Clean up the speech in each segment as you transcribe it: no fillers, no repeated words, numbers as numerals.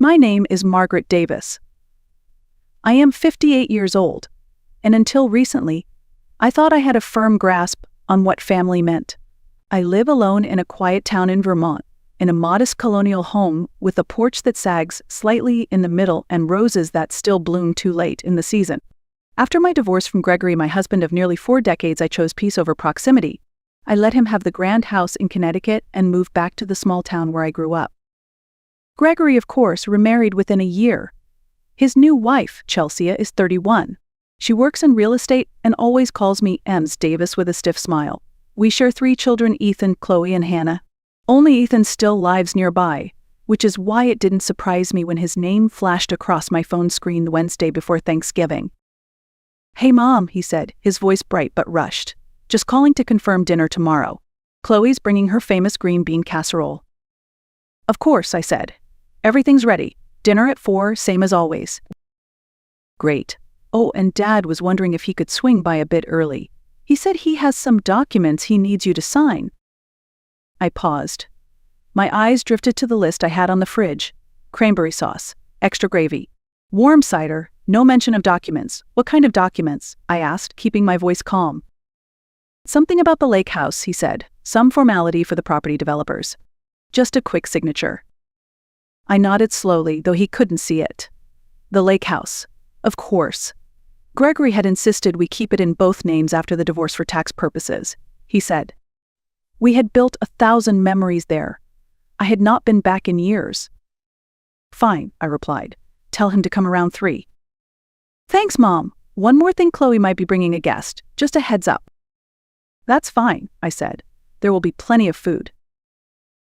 My name is Margaret Davis. I am 58 years old, and until recently, I thought I had a firm grasp on what family meant. I live alone in a quiet town in Vermont, in a modest colonial home with a porch that sags slightly in the middle and roses that still bloom too late in the season. After my divorce from Gregory, my husband of nearly 4 decades, I chose peace over proximity. I let him have the grand house in Connecticut and moved back to the small town where I grew up. Gregory, of course, remarried within a year. His new wife, Chelsea, is 31. She works in real estate and always calls me Ms. Davis with a stiff smile. We share 3 children, Ethan, Chloe, and Hannah. Only Ethan still lives nearby, which is why it didn't surprise me when his name flashed across my phone screen the Wednesday before Thanksgiving. "Hey Mom," he said, his voice bright but rushed. "Just calling to confirm dinner tomorrow. Chloe's bringing her famous green bean casserole." "Of course," I said. "Everything's ready. Dinner at 4, same as always." "Great. Oh, and Dad was wondering if he could swing by a bit early. He said he has some documents he needs you to sign." I paused. My eyes drifted to the list I had on the fridge. Cranberry sauce, extra gravy, warm cider, no mention of documents. "What kind of documents?" I asked, keeping my voice calm. "Something about the lake house," he said. "Some formality for the property developers. Just a quick signature." I nodded slowly, though he couldn't see it. The lake house. Of course. Gregory had insisted we keep it in both names after the divorce for tax purposes, he said. We had built 1,000 memories there. I had not been back in years. "Fine," I replied. "Tell him to come around 3. "Thanks, Mom. One more thing, Chloe might be bringing a guest. Just a heads up." "That's fine," I said. "There will be plenty of food."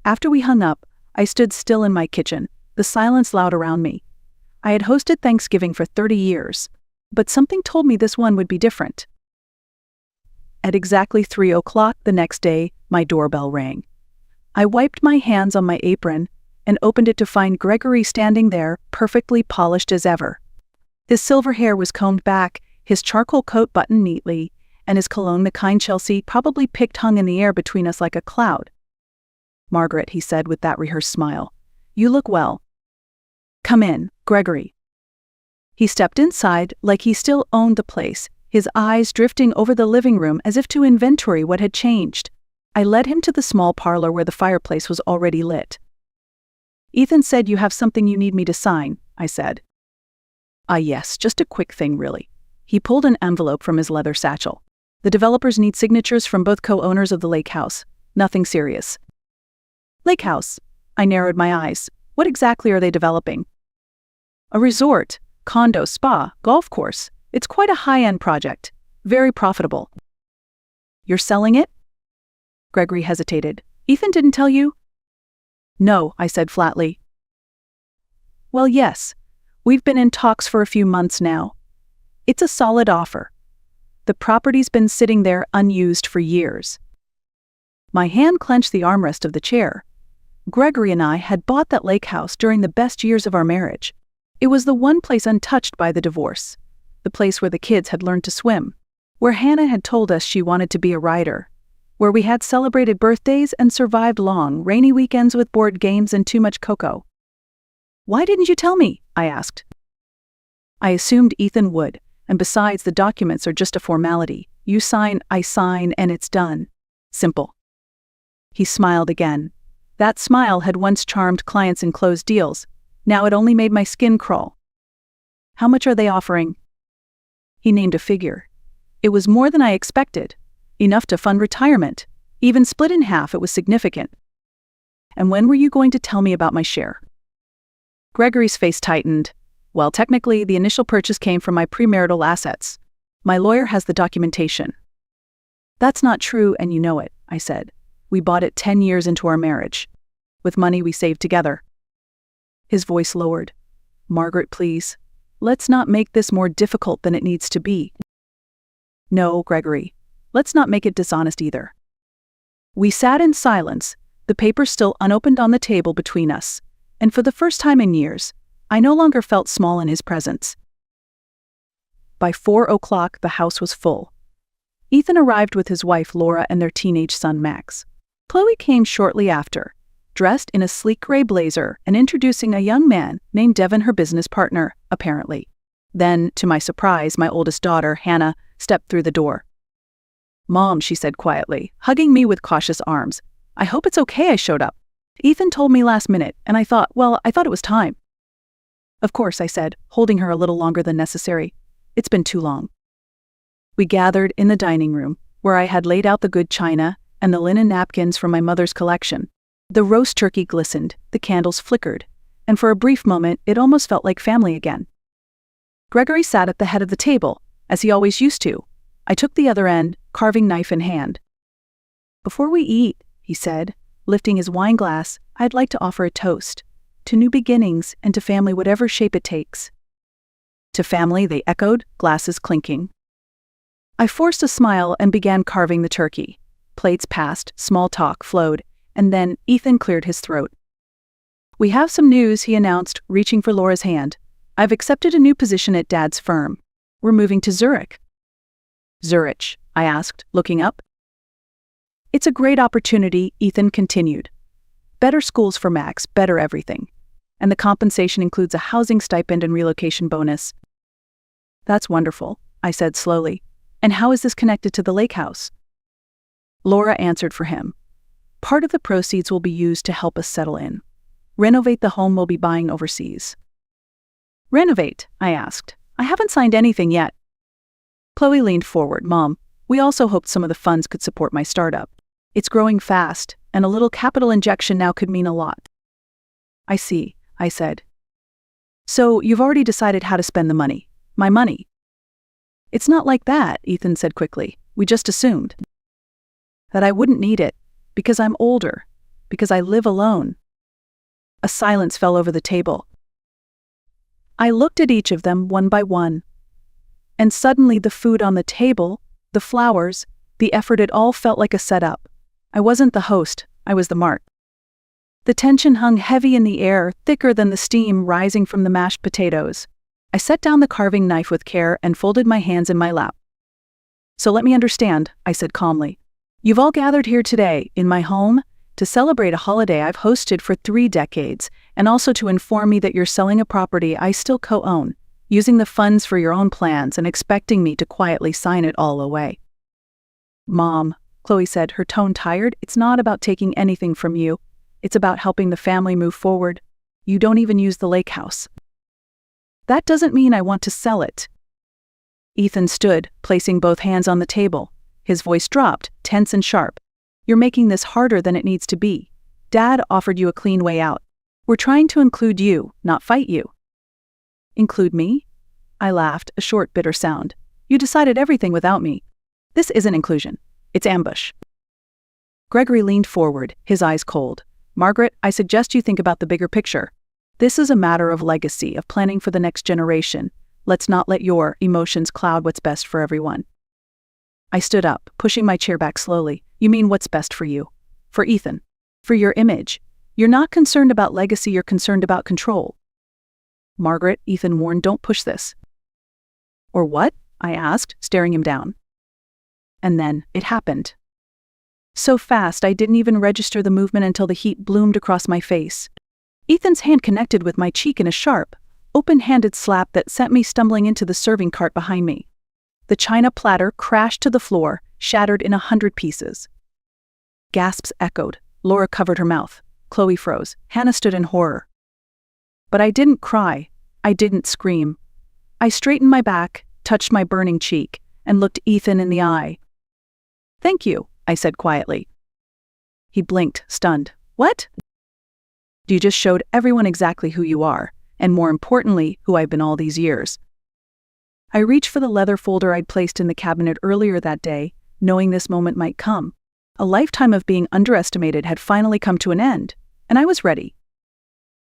After we hung up, I stood still in my kitchen, the silence loud around me. I had hosted Thanksgiving for 30 years, but something told me this one would be different. At exactly 3 o'clock the next day, my doorbell rang. I wiped my hands on my apron and opened it to find Gregory standing there, perfectly polished as ever. His silver hair was combed back, his charcoal coat buttoned neatly, and his cologne, the kind Chelsea probably picked, hung in the air between us like a cloud. "Margaret," he said with that rehearsed smile, "you look well. Come in, Gregory." He stepped inside like he still owned the place, his eyes drifting over the living room as if to inventory what had changed. I led him to the small parlor where the fireplace was already lit. "Ethan said you have something you need me to sign," I said. Yes, just a quick thing really." He pulled an envelope from his leather satchel. "The developers need signatures from both co-owners of the lake house. Nothing serious." "Lake house?" I narrowed my eyes. "What exactly are they developing?" "A resort, condo, spa, golf course. It's quite a high-end project. Very profitable." "You're selling it?" Gregory hesitated. "Ethan didn't tell you?" "No," I said flatly. "Well, yes. We've been in talks for a few months now. It's a solid offer. The property's been sitting there unused for years." My hand clenched the armrest of the chair. Gregory and I had bought that lake house during the best years of our marriage. It was the one place untouched by the divorce, the place where the kids had learned to swim, where Hannah had told us she wanted to be a writer, where we had celebrated birthdays and survived long, rainy weekends with board games and too much cocoa. "Why didn't you tell me?" I asked. "I assumed Ethan would, and besides, the documents are just a formality. You sign, I sign, and it's done. Simple." He smiled again. That smile had once charmed clients and closed deals. Now it only made my skin crawl. "How much are they offering?" He named a figure. It was more than I expected. Enough to fund retirement. Even split in half, it was significant. "And when were you going to tell me about my share?" Gregory's face tightened. "Well, technically, the initial purchase came from my premarital assets. My lawyer has the documentation." "That's not true, and you know it," I said. "We bought it 10 years into our marriage, with money we saved together." His voice lowered. "Margaret, please. Let's not make this more difficult than it needs to be." "No, Gregory. Let's not make it dishonest either." We sat in silence, the paper still unopened on the table between us, and for the first time in years, I no longer felt small in his presence. By 4 o'clock, the house was full. Ethan arrived with his wife Laura and their teenage son Max. Chloe came shortly after, dressed in a sleek gray blazer and introducing a young man named Devin, her business partner, apparently. Then, to my surprise, my oldest daughter, Hannah, stepped through the door. "Mom," she said quietly, hugging me with cautious arms, "I hope it's okay I showed up. Ethan told me last minute, and I thought it was time." "Of course," I said, holding her a little longer than necessary. "It's been too long." We gathered in the dining room, where I had laid out the good china and the linen napkins from my mother's collection. The roast turkey glistened, the candles flickered, and for a brief moment it almost felt like family again. Gregory sat at the head of the table, as he always used to. I took the other end, carving knife in hand. "Before we eat," he said, lifting his wine glass, "I'd like to offer a toast. To new beginnings and to family, whatever shape it takes." "To family," they echoed, glasses clinking. I forced a smile and began carving the turkey. Plates passed, small talk flowed, and then Ethan cleared his throat. "We have some news," he announced, reaching for Laura's hand. "I've accepted a new position at Dad's firm. We're moving to Zurich." "Zurich?" I asked, looking up. "It's a great opportunity," Ethan continued. "Better schools for Max, better everything. And the compensation includes a housing stipend and relocation bonus." "That's wonderful," I said slowly. "And how is this connected to the lake house?" Laura answered for him. "Part of the proceeds will be used to help us settle in. Renovate the home we'll be buying overseas." "Renovate?" I asked. "I haven't signed anything yet." Chloe leaned forward. "Mom, we also hoped some of the funds could support my startup. It's growing fast, and a little capital injection now could mean a lot." "I see," I said. "So you've already decided how to spend the money. My money." "It's not like that," Ethan said quickly. "We just assumed that I wouldn't need it, because I'm older, because I live alone." A silence fell over the table. I looked at each of them one by one. And suddenly the food on the table, the flowers, the effort, it all felt like a setup. I wasn't the host, I was the mark. The tension hung heavy in the air, thicker than the steam rising from the mashed potatoes. I set down the carving knife with care and folded my hands in my lap. "So let me understand," I said calmly. "You've all gathered here today, in my home, to celebrate a holiday I've hosted for 3 decades, and also to inform me that you're selling a property I still co-own, using the funds for your own plans and expecting me to quietly sign it all away." "Mom," Chloe said, her tone tired, "it's not about taking anything from you. It's about helping the family move forward. You don't even use the lake house." "That doesn't mean I want to sell it." Ethan stood, placing both hands on the table. His voice dropped, tense and sharp. "You're making this harder than it needs to be. Dad offered you a clean way out. We're trying to include you, not fight you." "Include me?" I laughed, a short, bitter sound. "You decided everything without me. This isn't inclusion. It's ambush." Gregory leaned forward, his eyes cold. "Margaret, I suggest you think about the bigger picture. This is a matter of legacy, of planning for the next generation. Let's not let your emotions cloud what's best for everyone." I stood up, pushing my chair back slowly. "You mean what's best for you? For Ethan? For your image? You're not concerned about legacy, you're concerned about control." "Margaret," Ethan warned, "don't push this." "Or what?" I asked, staring him down. And then, it happened. So fast I didn't even register the movement until the heat bloomed across my face. Ethan's hand connected with my cheek in a sharp, open-handed slap that sent me stumbling into the serving cart behind me. The china platter crashed to the floor, shattered in 100 pieces. Gasps echoed. Laura covered her mouth. Chloe froze. Hannah stood in horror. But I didn't cry. I didn't scream. I straightened my back, touched my burning cheek, and looked Ethan in the eye. "Thank you," I said quietly. He blinked, stunned. "What?" "You just showed everyone exactly who you are, and more importantly, who I've been all these years." I reached for the leather folder I'd placed in the cabinet earlier that day, knowing this moment might come. A lifetime of being underestimated had finally come to an end, and I was ready.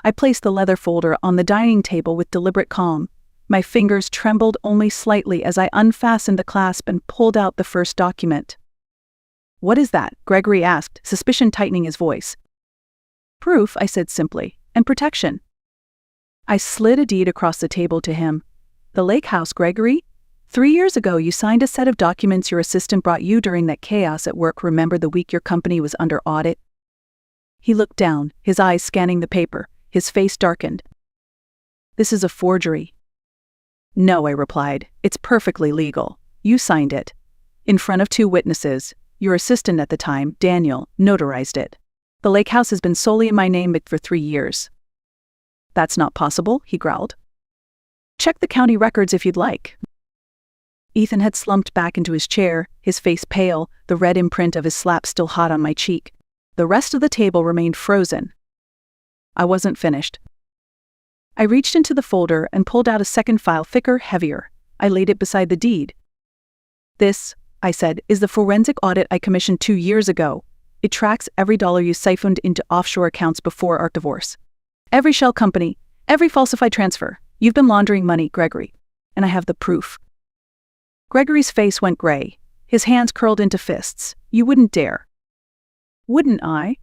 I placed the leather folder on the dining table with deliberate calm. My fingers trembled only slightly as I unfastened the clasp and pulled out the first document. "What is that?" Gregory asked, suspicion tightening his voice. "Proof," I said simply, "and protection." I slid a deed across the table to him. "The lake house, Gregory? 3 years ago you signed a set of documents your assistant brought you during that chaos at work. Remember the week your company was under audit?" He looked down, his eyes scanning the paper, his face darkened. "This is a forgery." "No," I replied. "It's perfectly legal. You signed it. In front of 2 witnesses. Your assistant at the time, Daniel, notarized it. The lake house has been solely in my name for 3 years." "That's not possible," he growled. "Check the county records if you'd like." Ethan had slumped back into his chair, his face pale, the red imprint of his slap still hot on my cheek. The rest of the table remained frozen. I wasn't finished. I reached into the folder and pulled out a second file, thicker, heavier. I laid it beside the deed. "This," I said, "is the forensic audit I commissioned 2 years ago. It tracks every dollar you siphoned into offshore accounts before our divorce. Every shell company, every falsified transfer. You've been laundering money, Gregory. And I have the proof." Gregory's face went gray. His hands curled into fists. "You wouldn't dare." "Wouldn't I?"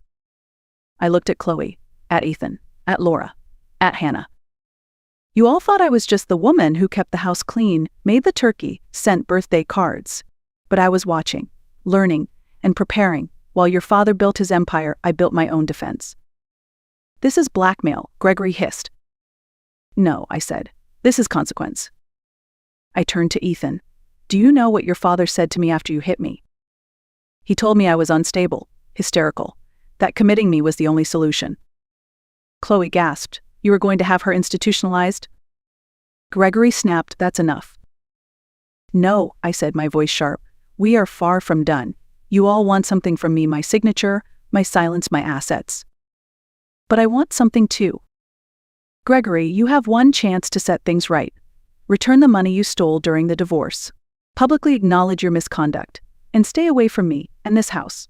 I looked at Chloe, at Ethan, at Laura, at Hannah. "You all thought I was just the woman who kept the house clean, made the turkey, sent birthday cards. But I was watching, learning, and preparing. While your father built his empire, I built my own defense." "This is blackmail," Gregory hissed. "No," I said. "This is consequence." I turned to Ethan. "Do you know what your father said to me after you hit me?" "He told me I was unstable, hysterical, that committing me was the only solution." Chloe gasped. "You were going to have her institutionalized?" Gregory snapped. "That's enough." "No," I said, my voice sharp. "We are far from done. You all want something from me, my signature, my silence, my assets. But I want something too. Gregory, you have one chance to set things right. Return the money you stole during the divorce. Publicly acknowledge your misconduct, and stay away from me and this house.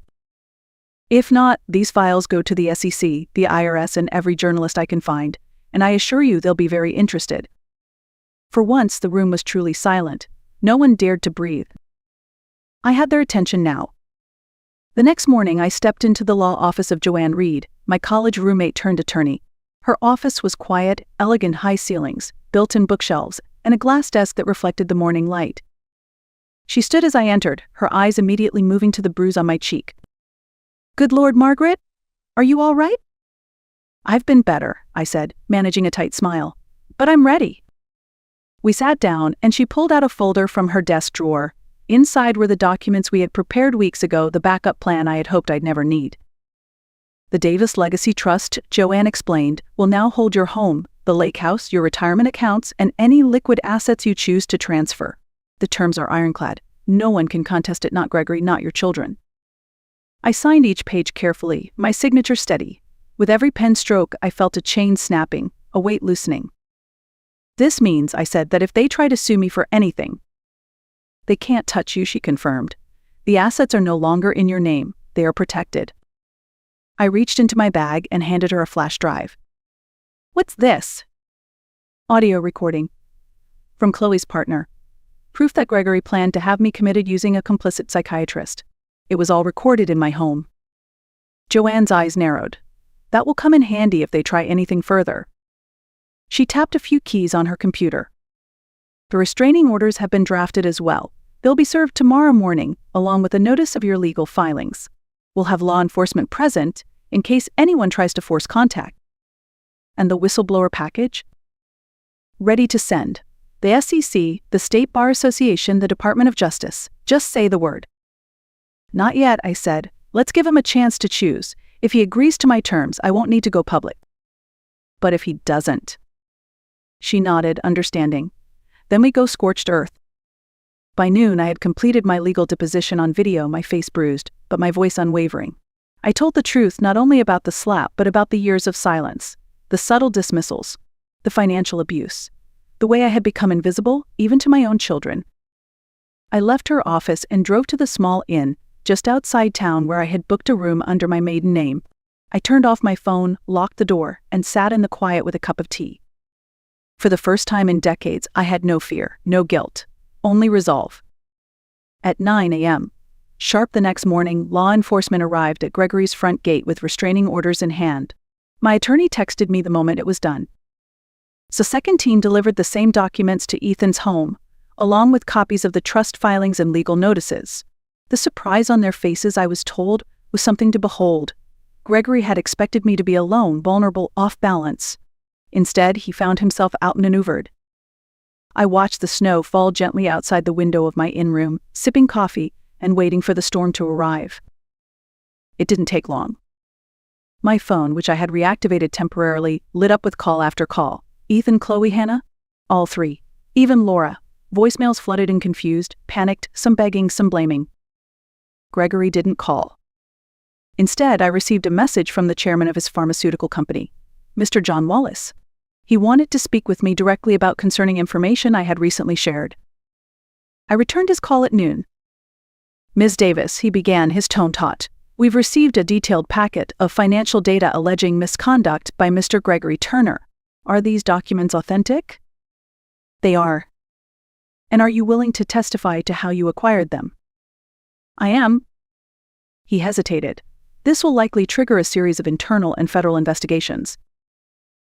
If not, these files go to the SEC, the IRS, and every journalist I can find, and I assure you they'll be very interested." For once, the room was truly silent. No one dared to breathe. I had their attention now. The next morning, I stepped into the law office of Joanne Reed, my college roommate turned attorney. Her office was quiet, elegant, high ceilings, built-in bookshelves, and a glass desk that reflected the morning light. She stood as I entered, her eyes immediately moving to the bruise on my cheek. "Good Lord, Margaret? Are you all right?" "I've been better," I said, managing a tight smile. "But I'm ready." We sat down, and she pulled out a folder from her desk drawer. Inside were the documents we had prepared weeks ago, the backup plan I had hoped I'd never need. "The Davis Legacy Trust," Joanne explained, "will now hold your home, the lake house, your retirement accounts, and any liquid assets you choose to transfer. The terms are ironclad. No one can contest it, not Gregory, not your children." I signed each page carefully, my signature steady. With every pen stroke, I felt a chain snapping, a weight loosening. "This means," I said, "that if they try to sue me for anything—" "They can't touch you," she confirmed. "The assets are no longer in your name. They are protected." I reached into my bag and handed her a flash drive. "What's this?" "Audio recording. From Chloe's partner. Proof that Gregory planned to have me committed using a complicit psychiatrist. It was all recorded in my home." Joanne's eyes narrowed. "That will come in handy if they try anything further." She tapped a few keys on her computer. "The restraining orders have been drafted as well. They'll be served tomorrow morning, along with a notice of your legal filings. We'll have law enforcement present in case anyone tries to force contact." "And the whistleblower package?" "Ready to send. The SEC, the State Bar Association, the Department of Justice. Just say the word." "Not yet," I said. "Let's give him a chance to choose. If he agrees to my terms, I won't need to go public." "But if he doesn't?" She nodded, understanding. "Then we go scorched earth." By noon, I had completed my legal deposition on video, my face bruised, but my voice unwavering. I told the truth not only about the slap but about the years of silence, the subtle dismissals, the financial abuse, the way I had become invisible, even to my own children. I left her office and drove to the small inn, just outside town where I had booked a room under my maiden name. I turned off my phone, locked the door, and sat in the quiet with a cup of tea. For the first time in decades, I had no fear, no guilt, only resolve. At 9 a.m. sharp the next morning, law enforcement arrived at Gregory's front gate with restraining orders in hand. My attorney texted me the moment it was done. The second team delivered the same documents to Ethan's home, along with copies of the trust filings and legal notices. The surprise on their faces, I was told, was something to behold. Gregory had expected me to be alone, vulnerable, off balance. Instead, he found himself outmaneuvered. I watched the snow fall gently outside the window of my in-room, sipping coffee and waiting for the storm to arrive. It didn't take long. My phone, which I had reactivated temporarily, lit up with call after call. Ethan, Chloe, Hannah? All three. Even Laura. Voicemails flooded and confused, panicked, some begging, some blaming. Gregory didn't call. Instead, I received a message from the chairman of his pharmaceutical company, Mr. John Wallace. He wanted to speak with me directly about concerning information I had recently shared. I returned his call at noon. Ms. Davis, he began, his tone taut. We've received a detailed packet of financial data alleging misconduct by Mr. Gregory Turner. Are these documents authentic? They are. And are you willing to testify to how you acquired them? I am. He hesitated. This will likely trigger a series of internal and federal investigations.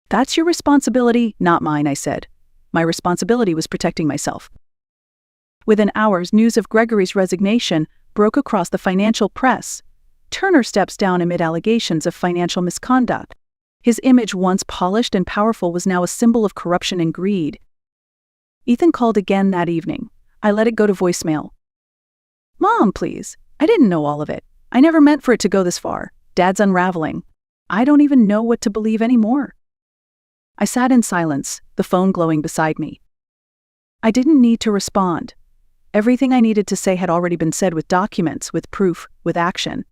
That's your responsibility, not mine, I said. My responsibility was protecting myself. Within hours, news of Gregory's resignation broke across the financial press. Turner steps down amid allegations of financial misconduct. His image, once polished and powerful, was now a symbol of corruption and greed. Ethan called again that evening. I let it go to voicemail. Mom, please. I didn't know all of it. I never meant for it to go this far. Dad's unraveling. I don't even know what to believe anymore. I sat in silence, the phone glowing beside me. I didn't need to respond. Everything I needed to say had already been said, with documents, with proof, with action.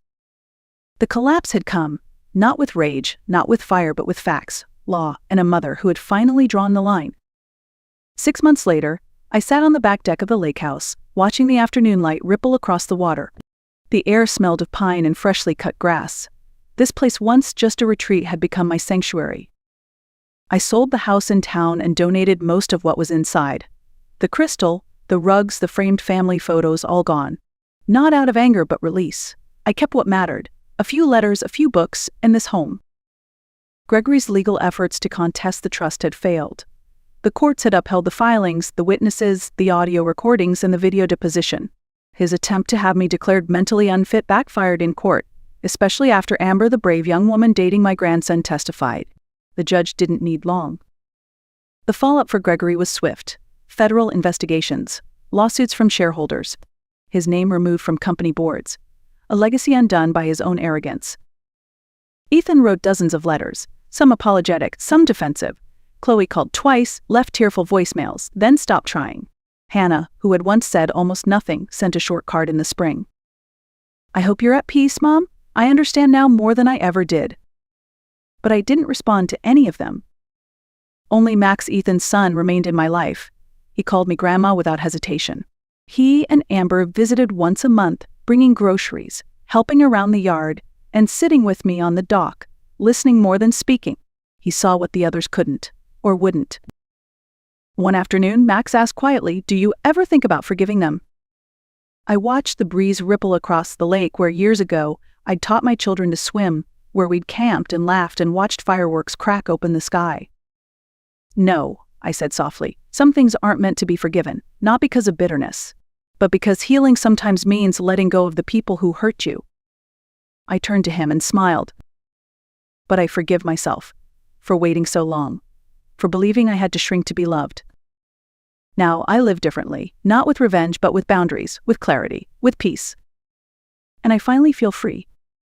The collapse had come, not with rage, not with fire, but with facts, law, and a mother who had finally drawn the line. 6 months later, I sat on the back deck of the lake house, watching the afternoon light ripple across the water. The air smelled of pine and freshly cut grass. This place, once just a retreat, had become my sanctuary. I sold the house in town and donated most of what was inside. The crystal, the rugs, the framed family photos, all gone. Not out of anger, but release. I kept what mattered. A few letters, a few books, and this home. Gregory's legal efforts to contest the trust had failed. The courts had upheld the filings, the witnesses, the audio recordings, and the video deposition. His attempt to have me declared mentally unfit backfired in court, especially after Amber, the brave young woman dating my grandson, testified. The judge didn't need long. The follow-up for Gregory was swift. Federal investigations, lawsuits from shareholders, his name removed from company boards, a legacy undone by his own arrogance. Ethan wrote dozens of letters, some apologetic, some defensive. Chloe called twice, left tearful voicemails, then stopped trying. Hannah, who had once said almost nothing, sent a short card in the spring. I hope you're at peace, Mom. I understand now more than I ever did. But I didn't respond to any of them. Only Max, Ethan's son, remained in my life. He called me Grandma without hesitation. He and Amber visited once a month, bringing groceries, helping around the yard, and sitting with me on the dock, listening more than speaking. He saw what the others couldn't, or wouldn't. One afternoon, Max asked quietly, "Do you ever think about forgiving them?" I watched the breeze ripple across the lake where years ago I'd taught my children to swim, where we'd camped and laughed and watched fireworks crack open the sky. No, I said softly, some things aren't meant to be forgiven, not because of bitterness, but because healing sometimes means letting go of the people who hurt you. I turned to him and smiled. But I forgive myself for waiting so long, for believing I had to shrink to be loved. Now I live differently, not with revenge but with boundaries, with clarity, with peace. And I finally feel free.